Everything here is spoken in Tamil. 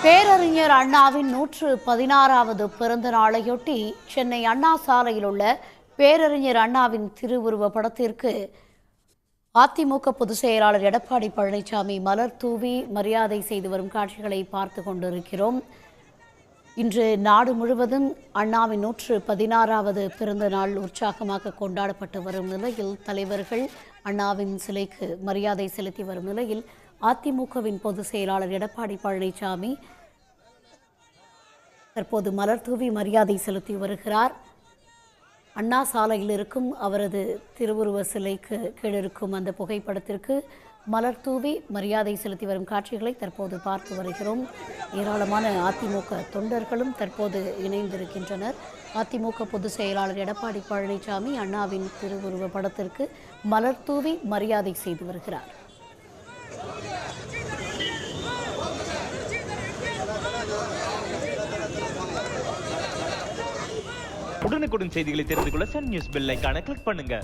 பேரறிஞர் அண்ணாவின் 116வது பிறந்த நாளையொட்டி சென்னை அண்ணா சாலையில் உள்ள பேரறிஞர் அண்ணாவின் திருவுருவ படத்திற்கு அதிமுக பொதுச் செயலாளர் எடப்பாடி பழனிசாமி மலர் தூவி மரியாதை செய்து வரும் காட்சிகளை பார்த்து கொண்டிருக்கிறோம். இன்று நாடு முழுவதும் அண்ணாவின் 116வது பிறந்த நாள் உற்சாகமாக கொண்டாடப்பட்டு வரும் நிலையில் தலைவர்கள் அண்ணாவின் சிலைக்கு மரியாதை செலுத்தி வரும் நிலையில் அதிமுகவின் பொதுச் செயலாளர் எடப்பாடி பழனிசாமி தற்போது மலர் தூவி மரியாதை செலுத்தி வருகிறார். அண்ணா சாலையில் இருக்கும் அவரது திருவுருவ சிலைக்கு கீழிருக்கும் அந்த புகைப்படத்திற்கு மலர் தூவி மரியாதை செலுத்தி வரும் காட்சிகளை தற்போது பார்த்து வருகிறோம். ஏராளமான அதிமுக தொண்டர்களும் தற்போது இணைந்திருக்கின்றனர். அதிமுக பொதுச் செயலாளர் எடப்பாடி பழனிசாமி அண்ணாவின் திருவுருவ படத்திற்கு மலர் தூவி மரியாதை செய்து வருகிறார். உடனுக்குடன் செய்திகளை தெரிந்து கொள்ள சன் நியூஸ் பெல் ஐகானை கிளிக் பண்ணுங்க.